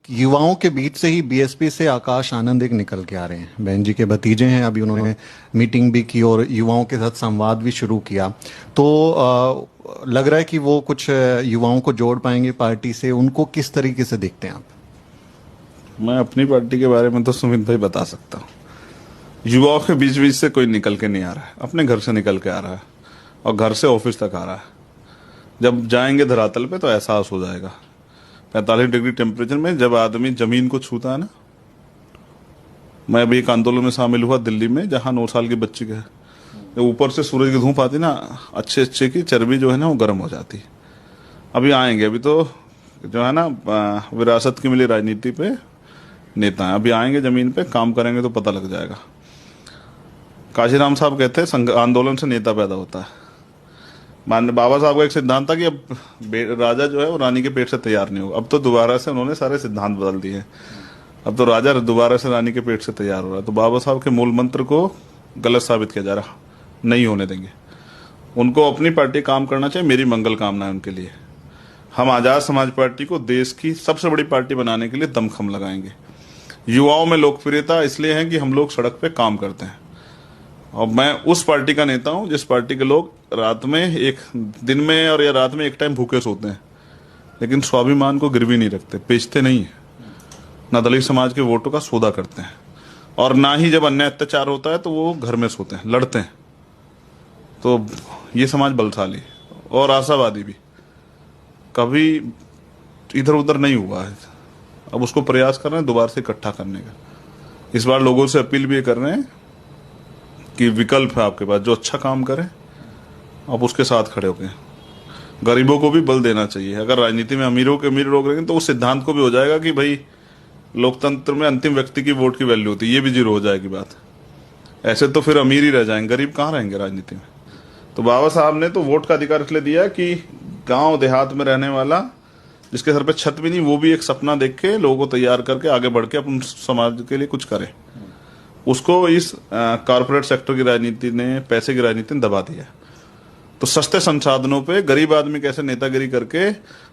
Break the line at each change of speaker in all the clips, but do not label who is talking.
युवाओं के बीच से ही बीएसपी से आकाश आनंद एक निकल के आ रहे हैं। बहन जी के भतीजे हैं। अभी उन्होंने मीटिंग भी की और युवाओं के साथ संवाद भी शुरू किया। तो लग रहा है कि वो कुछ युवाओं को जोड़ पाएंगे पार्टी से। उनको किस तरीके से देखते हैं आप?
मैं अपनी पार्टी के बारे में तो सुमित भाई बता सकता हूँ। युवाओं के बीच बीच से कोई निकल के नहीं आ रहा है, अपने घर से निकल के आ रहा है और घर से ऑफिस तक आ रहा है। जब जाएंगे धरातल पे तो एहसास हो जाएगा। 45 डिग्री टेम्परेचर में जब आदमी जमीन को छूता है ना। मैं अभी एक आंदोलन में शामिल हुआ दिल्ली में, जहां 9 साल की बच्ची के ऊपर से सूरज की धूप आती ना, अच्छे अच्छे की चर्बी जो है ना वो गर्म हो जाती। अभी आएंगे, अभी तो जो है ना विरासत की मिली राजनीति पे नेता है। अभी आएंगे जमीन पे, काम करेंगे तो पता लग जाएगा। काशीराम साहब कहते हैं आंदोलन से नेता पैदा होता है। माननीय बाबा साहब का एक सिद्धांत था कि अब राजा जो है वो रानी के पेट से तैयार नहीं होगा। अब तो दोबारा से उन्होंने सारे सिद्धांत बदल दिए हैं। अब तो राजा दोबारा से रानी के पेट से तैयार हो रहा है। तो बाबा साहब के मूल मंत्र को गलत साबित किया जा रहा, नहीं होने देंगे। उनको अपनी पार्टी काम करना चाहिए। मेरी मंगल कामना है उनके लिए। हम आजाद समाज पार्टी को देश की सबसे बड़ी पार्टी बनाने के लिए दमखम लगाएंगे। युवाओं में लोकप्रियता इसलिए है कि हम लोग सड़क पे काम करते हैं, और मैं उस पार्टी का नेता हूं जिस पार्टी के लोग रात में एक दिन में और या रात में एक टाइम भूखे सोते हैं, लेकिन स्वाभिमान को गिरवी नहीं रखते, बेचते नहीं है। ना दलित समाज के वोटों का सौदा करते हैं, और ना ही जब अन्याय अत्याचार होता है तो वो घर में सोते हैं, लड़ते हैं। तो ये समाज बलशाली और आशावादी भी कभी इधर उधर नहीं हुआ है। अब उसको प्रयास कर रहे हैं दोबारा से इकट्ठा करने का। इस बार लोगों से अपील भी कर रहे हैं कि विकल्प है आपके पास, जो अच्छा काम करे आप उसके साथ खड़े होके। गरीबों को भी बल देना चाहिए। अगर राजनीति में अमीरों के अमीर लोग रहेंगे तो उस सिद्धांत को भी हो जाएगा कि भाई लोकतंत्र में अंतिम व्यक्ति की वोट की वैल्यू होती है, ये भी जीरो हो जाएगी बात। ऐसे तो फिर अमीर ही रह जाएंगे, गरीब कहाँ रहेंगे राजनीति में। तो बाबा साहब ने तो वोट का अधिकार इसलिए दिया कि गांव देहात में रहने वाला, जिसके सर पे छत भी नहीं, वो भी एक सपना देख के लोगों को तैयार करके आगे बढ़ के अपन समाज के लिए कुछ करे। उसको इस कॉर्पोरेट सेक्टर की राजनीति ने, पैसे की राजनीति ने दबा दिया। तो सस्ते संसाधनों पे गरीब आदमी कैसे नेतागिरी करके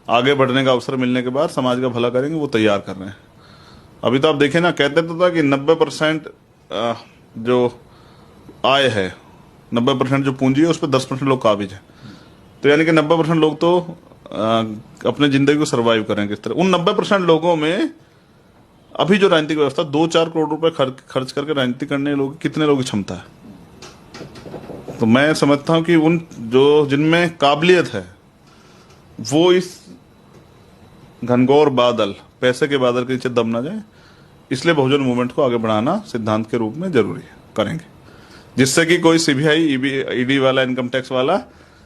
आगे बढ़ने का अवसर मिलने के बाद समाज का भला करेंगे, वो तैयार कर रहे हैं। अभी तो आप देखें ना, कहते तो था कि 90% जो आय है, 90% जो पूंजी है उस पर 10% लोग काबिज है। तो यानी कि 90% लोग तो अपने जिंदगी को सर्वाइव करेंगे किस तरह। उन 90% लोगों में अभी जो राजनीतिक व्यवस्था 2-4 करोड़ रुपए खर्च करके राजनीति करने लोग, कितने लोगों की क्षमता है। तो मैं समझता हूं कि उन जो जिनमें काबिलियत है वो इस घनघोर बादल, पैसे के बादल के नीचे दब ना जाए। इसलिए बहुजन मूवमेंट को आगे बढ़ाना सिद्धांत के रूप में जरूरी है, करेंगे। जिससे कि कोई सीबीआई ईडी वाला, इनकम टैक्स वाला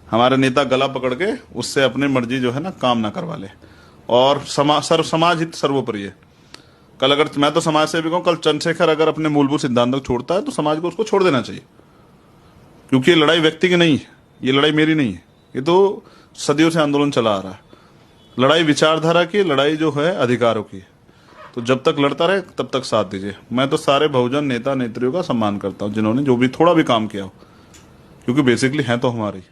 हमारे नेता गला पकड़ के उससे अपनी मर्जी जो है ना काम ना करवा ले। और समाज हित सर्वोपरि है। कल अगर मैं तो समाज सेवी कहूं, कल चंद्रशेखर अगर अपने मूलभूत सिद्धांतों को छोड़ता है तो समाज को उसको छोड़ देना चाहिए। क्योंकि ये लड़ाई व्यक्ति की नहीं है, ये लड़ाई मेरी नहीं है, ये तो सदियों से आंदोलन चला आ रहा है। लड़ाई विचारधारा की, लड़ाई जो है अधिकारों की। तो जब तक लड़ता रहे तब तक साथ दीजिए। मैं तो सारे बहुजन नेता नेत्रियों का सम्मान करता हूं जिन्होंने जो भी थोड़ा भी काम किया हो, क्योंकि बेसिकली हैं तो हमारे ही।